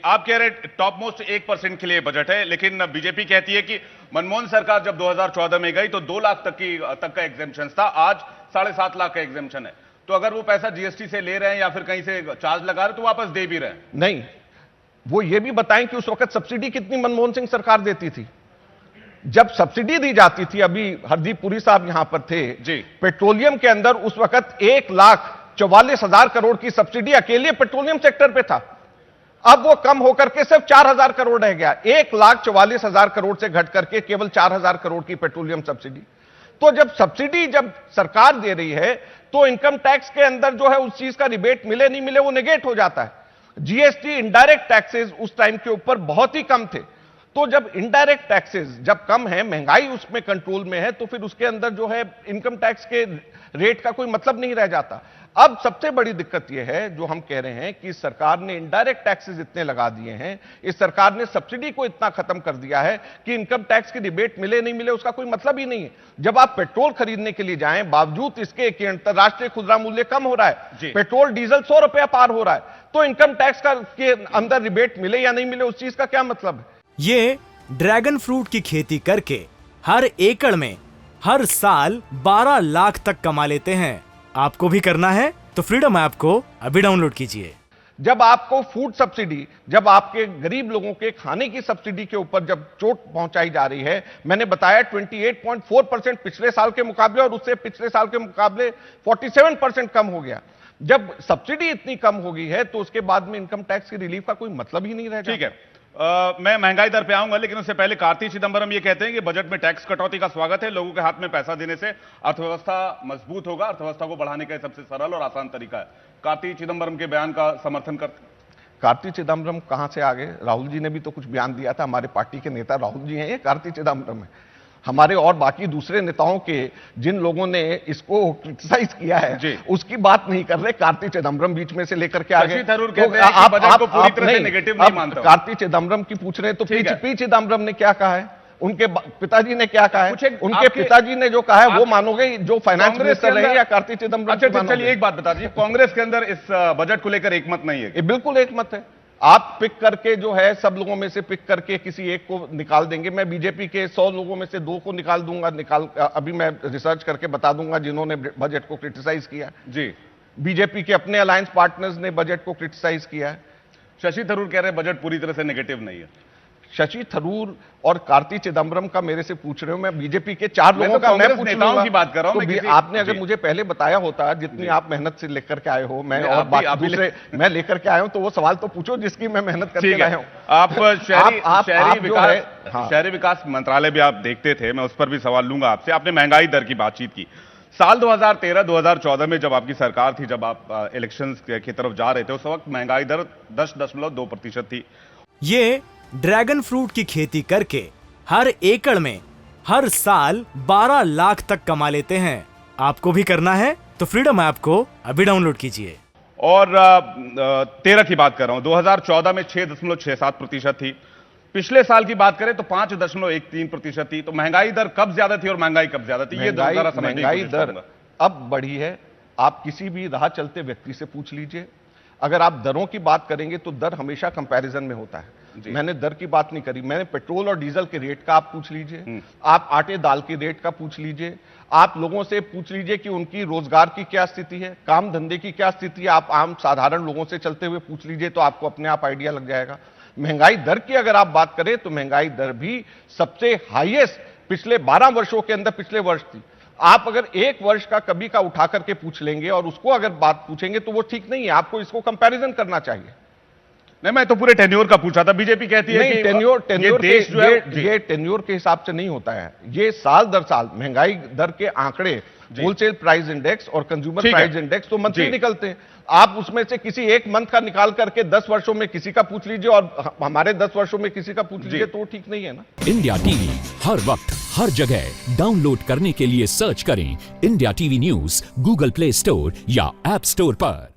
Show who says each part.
Speaker 1: आप कह रहे टॉप मोस्ट 1% के लिए बजट है, लेकिन बीजेपी कहती है कि मनमोहन सरकार जब 2014 में गई तो 2 लाख तक का एग्जेम्पशन था, आज 7.5 लाख का एग्जेम्पशन है। तो अगर वो पैसा जीएसटी से ले रहे हैं या फिर कहीं से चार्ज लगा रहे हैं तो वापस दे भी रहे हैं।
Speaker 2: नहीं, वो ये भी बताएं कि उस वक्त सब्सिडी कितनी मनमोहन सिंह सरकार देती थी। जब सब्सिडी दी जाती थी, अभी हरदीप पुरी साहब यहां पर थे
Speaker 1: जी,
Speaker 2: पेट्रोलियम के अंदर उस वक्त 1,44,000 करोड़ की सब्सिडी अकेले पेट्रोलियम सेक्टर पे था। अब वो कम होकर के सिर्फ 4,000 करोड़ रह गया। 1,44,000 करोड़ से घट करके केवल 4,000 करोड़ की पेट्रोलियम सब्सिडी। तो जब सब्सिडी जब सरकार दे रही है तो इनकम टैक्स के अंदर जो है उस चीज का रिबेट मिले नहीं मिले वो नेगेट हो जाता है। जीएसटी इनडायरेक्ट टैक्सेस उस टाइम के ऊपर बहुत ही कम थे। तो जब इनडायरेक्ट टैक्सेस जब कम है, महंगाई उसमें कंट्रोल में है, तो फिर उसके अंदर जो है इनकम टैक्स के रेट का कोई मतलब नहीं रह जाता। अब सबसे बड़ी दिक्कत यह है जो हम कह रहे हैं कि सरकार ने इनडायरेक्ट टैक्सेस इतने लगा दिए हैं, इस सरकार ने सब्सिडी को इतना खत्म कर दिया है कि इनकम टैक्स की रिबेट मिले नहीं मिले उसका कोई मतलब ही नहीं है। जब आप पेट्रोल खरीदने के लिए जाएं, बावजूद इसके कि अंतरराष्ट्रीय खुदरा मूल्य कम हो रहा है, पेट्रोल डीजल 100 रुपया पार हो रहा है, तो इनकम टैक्स का के अंदर रिबेट मिले या नहीं मिले उस चीज का क्या मतलब है।
Speaker 3: ये ड्रैगन फ्रूट की खेती करके हर एकड़ में हर साल 12 लाख तक कमा लेते हैं। आपको भी करना है तो फ्रीडम ऐप को अभी डाउनलोड कीजिए।
Speaker 2: जब आपको फूड सब्सिडी, जब आपके गरीब लोगों के खाने की सब्सिडी के ऊपर जब चोट पहुंचाई जा रही है, मैंने बताया 28.4% पिछले साल के मुकाबले और उससे पिछले साल के मुकाबले 47% कम हो गया। जब सब्सिडी इतनी कम हो गई है तो उसके बाद में इनकम टैक्स की रिलीफ का कोई मतलब ही नहीं रहेगा।
Speaker 1: ठीक है, मैं महंगाई दर पे आऊंगा, लेकिन उससे पहले कार्ति चिदंबरम ये कहते हैं कि बजट में टैक्स कटौती का स्वागत है, लोगों के हाथ में पैसा देने से अर्थव्यवस्था मजबूत होगा, अर्थव्यवस्था को बढ़ाने का सबसे सरल और आसान तरीका है। कार्ति चिदंबरम के बयान का समर्थन करते।
Speaker 2: कार्ति चिदंबरम कहां से आ गए? राहुल जी ने भी तो कुछ बयान दिया था। हमारे पार्टी के नेता राहुल जी हैं, ये कार्ति चिदंबरम है। हमारे और बाकी दूसरे नेताओं के जिन लोगों ने इसको क्रिटिसाइज किया है उसकी बात नहीं कर रहे, कार्ति चिदंबरम बीच में से लेकर के आ गए।
Speaker 1: आप बजट को पूरी तरह से नेगेटिव नहीं मानते।
Speaker 2: कार्ति चिदंबरम की पूछ रहे हैं तो पी चिदंबरम ने क्या कहा है, उनके पिताजी ने क्या कहा है, उनके पिताजी ने जो कहा है वो मानोगे जो फाइनेंस मिनिस्टर रहे या कार्ति चिदंबरम?
Speaker 1: अच्छा चलिए एक बात बता दीजिए, कांग्रेस के अंदर इस बजट को लेकर एकमत नहीं है?
Speaker 2: बिल्कुल एकमत है। आप पिक करके जो है सब लोगों में से पिक करके किसी एक को निकाल देंगे। मैं बीजेपी के 100 लोगों में से 2 को निकाल दूंगा, अभी मैं रिसर्च करके बता दूंगा जिन्होंने बजट को क्रिटिसाइज किया जी। बीजेपी के अपने अलायंस पार्टनर्स ने बजट को क्रिटिसाइज किया है।
Speaker 1: शशि थरूर कह रहे हैं बजट पूरी तरह से नेगेटिव नहीं है।
Speaker 2: शशि थरूर और कार्ति चिदंबरम का मेरे से पूछ रहे हो, मैं बीजेपी के 4 लोगों का मैं
Speaker 1: नेताओं की बात कर रहा हूं।
Speaker 2: तो आपने अगर मुझे पहले बताया होता जितनी आप मेहनत से लेकर के आए हो, मैं और दूसरे मैं लेकर के आया हूं, तो वो सवाल तो पूछो जिसकी मैं मेहनत करके लाया हूं।
Speaker 1: आप शहरी विकास मंत्रालय भी आप देखते थे, मैं उस पर भी सवाल लूंगा आपसे। आपने महंगाई दर की बातचीत की। साल 2013-2014 में जब आपकी सरकार थी, जब आप इलेक्शंस की तरफ जा रहे थे, उस वक्त महंगाई दर 10.2% थी।
Speaker 3: ये ड्रैगन फ्रूट की खेती करके हर एकड़ में हर साल 12 लाख तक कमा लेते हैं। आपको भी करना है तो फ्रीडम ऐप को अभी डाउनलोड कीजिए।
Speaker 1: और 13 की बात कर रहा हूं, 2014 में 6.67% थी। पिछले साल की बात करें तो 5.13% थी। तो महंगाई दर कब ज्यादा थी और महंगाई कब ज्यादा थी, ये
Speaker 2: महंगाई दर अब बढ़ी है। आप किसी भी राह चलते व्यक्ति से पूछ लीजिए, अगर आप दरों की बात करेंगे तो दर हमेशा कंपैरिजन में होता है। मैंने दर की बात नहीं करी, मैंने पेट्रोल और डीजल के रेट का आप पूछ लीजिए, आप आटे दाल के रेट का पूछ लीजिए, आप लोगों से पूछ लीजिए कि उनकी रोजगार की क्या स्थिति है, काम धंधे की क्या स्थिति है। आप आम साधारण लोगों से चलते हुए पूछ लीजिए तो आपको अपने आप आइडिया लग जाएगा। महंगाई दर की अगर आप बात करें तो महंगाई दर भी सबसे हाईएस्ट पिछले 12 वर्षों के अंदर पिछले वर्ष थी। आप अगर एक वर्ष का कभी का उठा करके पूछ लेंगे और उसको अगर बात पूछेंगे तो वो ठीक नहीं है। आपको इसको कंपैरिजन करना चाहिए।
Speaker 1: नहीं, मैं तो पूरे टेन्योर का पूछा था। बीजेपी कहती है कि
Speaker 2: टेन्योर ये टेन्योर के हिसाब से नहीं होता है, ये साल दर साल महंगाई दर के आंकड़े, होलसेल प्राइस इंडेक्स और कंज्यूमर प्राइस इंडेक्स तो मंथली निकलते हैं। आप उसमें से किसी एक मंथ का निकाल करके 10 वर्षों में किसी का पूछ लीजिए और हमारे 10 वर्षों में किसी का पूछ लीजिए तो ठीक नहीं है ना।
Speaker 4: इंडिया टीवी हर वक्त हर जगह डाउनलोड करने के लिए सर्च करें India TV news Google play store या ऐप स्टोर पर।